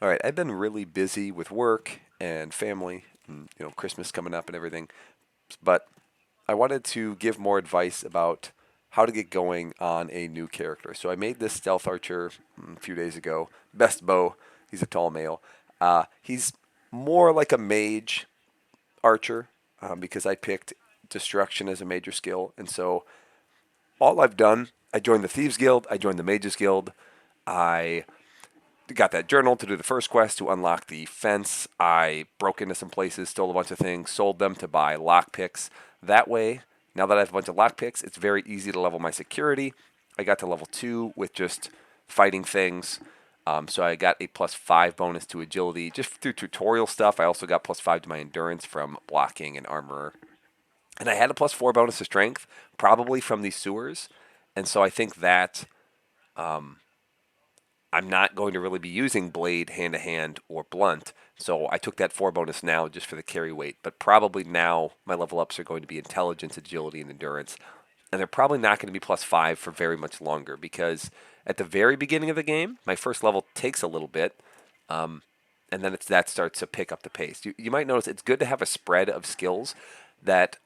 All right, I've been really busy with work and family, and, Christmas coming up and everything. But I wanted to give more advice about how to get going on a new character. So I made this stealth archer a few days ago. Best bow. He's a tall male. He's more like a mage archer because I picked destruction as a major skill, and so all I've done, I joined the Thieves Guild, I joined the Mages Guild, I got that journal to do the first quest to unlock the fence. I broke into some places, stole a bunch of things, sold them to buy lockpicks. That way, now that I have a bunch of lockpicks, it's very easy to level my security. I got to level 2 with just fighting things. So I got a +5 bonus to agility just through tutorial stuff. I also got +5 to my endurance from blocking and armor. And I had a +4 bonus to strength, probably from these sewers. And so I think that I'm not going to really be using blade, hand to hand, or blunt. So I took that 4 bonus now just for the carry weight. But probably now my level ups are going to be intelligence, agility, and endurance. And they're probably not going to be +5 for very much longer because at the very beginning of the game, my first level takes a little bit. And then that starts to pick up the pace. You might notice it's good to have a spread of skills that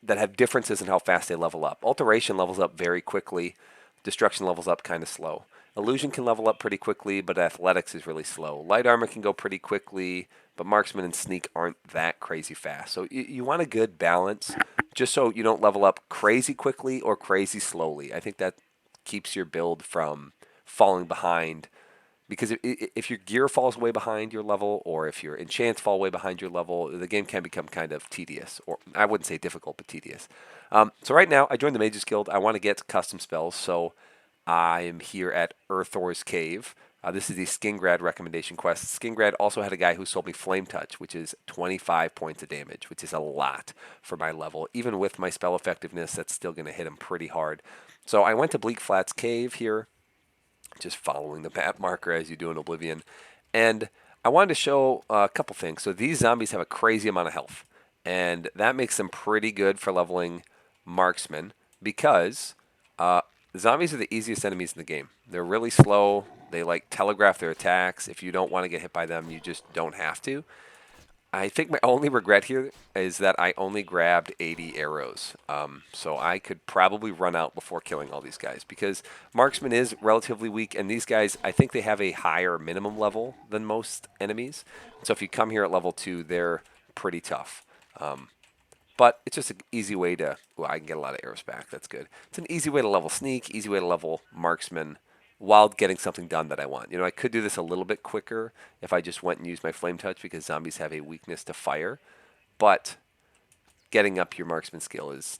that have differences in how fast they level up. Alteration levels up very quickly. Destruction levels up kind of slow. Illusion can level up pretty quickly, but athletics is really slow. Light armor can go pretty quickly, but marksman and sneak aren't that crazy fast. So you want a good balance just so you don't level up crazy quickly or crazy slowly. I think that keeps your build from falling behind because if your gear falls way behind your level or if your enchants fall way behind your level, the game can become kind of tedious, or I wouldn't say difficult, but tedious. So right now, I joined the Mages Guild. I want to get custom spells, so I'm here at Erthor's Cave. This is the Skingrad recommendation quest. Skingrad also had a guy who sold me Flame Touch, which is 25 points of damage, which is a lot for my level. Even with my spell effectiveness, that's still going to hit him pretty hard. So I went to Bleak Flats Cave here, just following the map marker as you do in Oblivion. And I wanted to show a couple things. So these zombies have a crazy amount of health, and that makes them pretty good for leveling marksmen because zombies are the easiest enemies in the game. They're really slow. They like telegraph their attacks. If you don't want to get hit by them, you just don't have to. I think my only regret here is that I only grabbed 80 arrows. So I could probably run out before killing all these guys because marksman is relatively weak, and these guys, I think they have a higher minimum level than most enemies. So if you come here at level 2, they're pretty tough. But it's just an easy way to, well, I can get a lot of arrows back. That's good. It's an easy way to level sneak, easy way to level marksman while getting something done that I want. I could do this a little bit quicker if I just went and used my flame touch because zombies have a weakness to fire. But getting up your marksman skill is,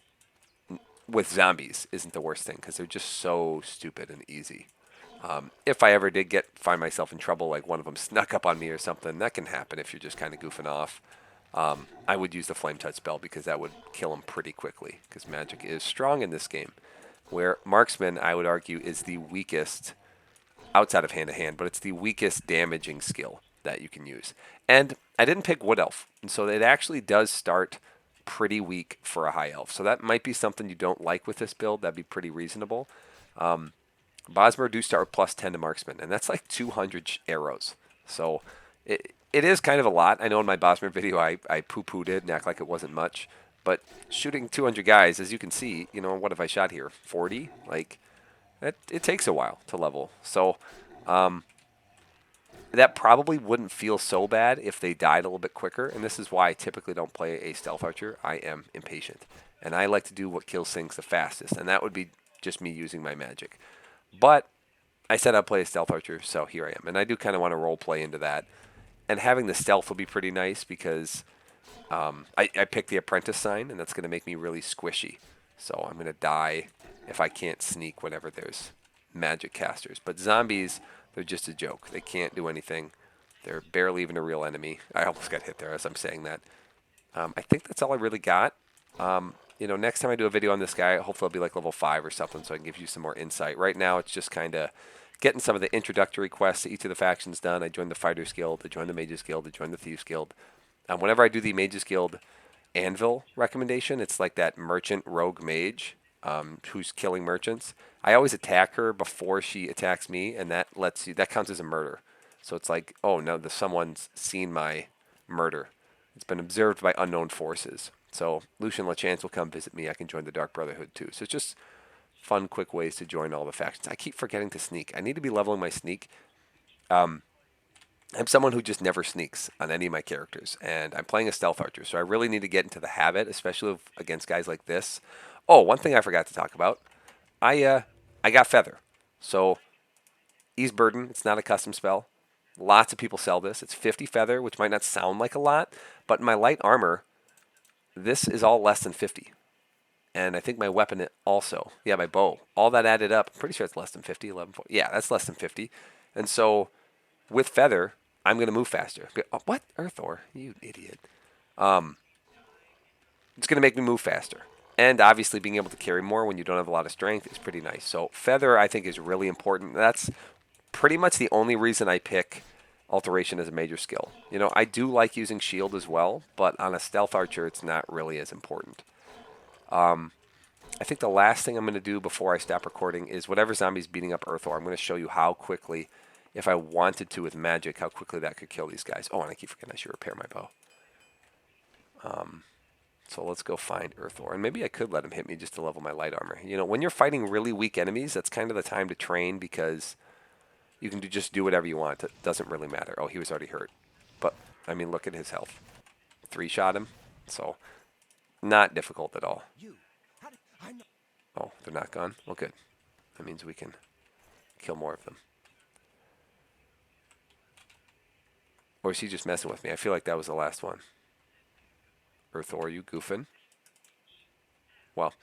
with zombies, isn't the worst thing because they're just so stupid and easy. If I ever did find myself in trouble, like one of them snuck up on me or something, that can happen if you're just kind of goofing off. I would use the Flame Touch spell because that would kill him pretty quickly because magic is strong in this game. Where Marksman, I would argue, is the weakest outside of hand-to-hand, but it's the weakest damaging skill that you can use. And I didn't pick Wood Elf, and so it actually does start pretty weak for a High Elf. So that might be something you don't like with this build. That'd be pretty reasonable. Bosmer do start with +10 to Marksman, and that's like 200 arrows. So it is kind of a lot. I know in my Bosmer video I poo-pooed it and act like it wasn't much. But shooting 200 guys, as you can see, what have I shot here? 40? Like, it takes a while to level. So that probably wouldn't feel so bad if they died a little bit quicker. And this is why I typically don't play a stealth archer. I am impatient. And I like to do what kills things the fastest. And that would be just me using my magic. But I said I'd play a stealth archer, so here I am. And I do kind of want to role play into that. And having the stealth will be pretty nice because I picked the apprentice sign, and that's going to make me really squishy. So I'm going to die if I can't sneak whenever there's magic casters. But zombies, they're just a joke. They can't do anything. They're barely even a real enemy. I almost got hit there as I'm saying that. I think that's all I really got. Next time I do a video on this guy, hopefully it'll be like level 5 or something so I can give you some more insight. Right now, it's just kind of getting some of the introductory quests to each of the factions done. I joined the Fighters Guild, I joined the Mages Guild, I joined the Thieves Guild. Whenever I do the Mages Guild Anvil recommendation, it's like that merchant rogue mage who's killing merchants. I always attack her before she attacks me, and that counts as a murder. So it's like, oh no, someone's seen my murder. It's been observed by unknown forces. So Lucian LeChance will come visit me. I can join the Dark Brotherhood too. So it's just fun, quick ways to join all the factions. I keep forgetting to sneak. I need to be leveling my sneak. I'm someone who just never sneaks on any of my characters, and I'm playing a stealth archer, so I really need to get into the habit, especially against guys like this. Oh, one thing I forgot to talk about. I got feather. So ease burden. It's not a custom spell. Lots of people sell this. It's 50 feather, which might not sound like a lot, but in my light armor, this is all less than 50. And I think my weapon also. Yeah, my bow. All that added up, I'm pretty sure it's less than 50. 11. Yeah, that's less than 50. And so with feather, I'm going to move faster. Oh, what? Erthor? You idiot. It's going to make me move faster. And obviously being able to carry more when you don't have a lot of strength is pretty nice. So feather, I think, is really important. That's pretty much the only reason I pick alteration as a major skill. You know, I do like using shield as well, but on a stealth archer, it's not really as important. I think the last thing I'm going to do before I stop recording is whatever zombie's beating up Erthor, I'm going to show you how quickly, if I wanted to with magic, how quickly that could kill these guys. Oh, and I keep forgetting I should repair my bow. So let's go find Erthor. And maybe I could let him hit me just to level my light armor. You know, when you're fighting really weak enemies, that's kind of the time to train because you can just do whatever you want. It doesn't really matter. Oh, he was already hurt. But, I mean, look at his health. 3-shot him. So, not difficult at all. Oh, they're not gone? Well, good. That means we can kill more of them. Or is he just messing with me? I feel like that was the last one. Erthor, you goofing? Well,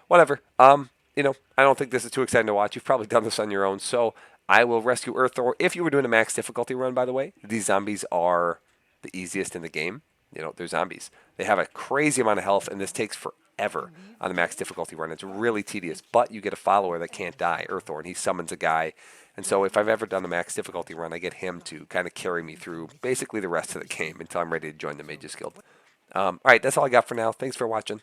whatever. You know, I don't think this is too exciting to watch. You've probably done this on your own. So I will rescue Erthor. If you were doing a max difficulty run, by the way, these zombies are the easiest in the game. You know, they're zombies. They have a crazy amount of health, and this takes forever on the max difficulty run. It's really tedious, but you get a follower that can't die, Erthor, and he summons a guy. And so if I've ever done a max difficulty run, I get him to kind of carry me through basically the rest of the game until I'm ready to join the Mages Guild. All right, that's all I got for now. Thanks for watching.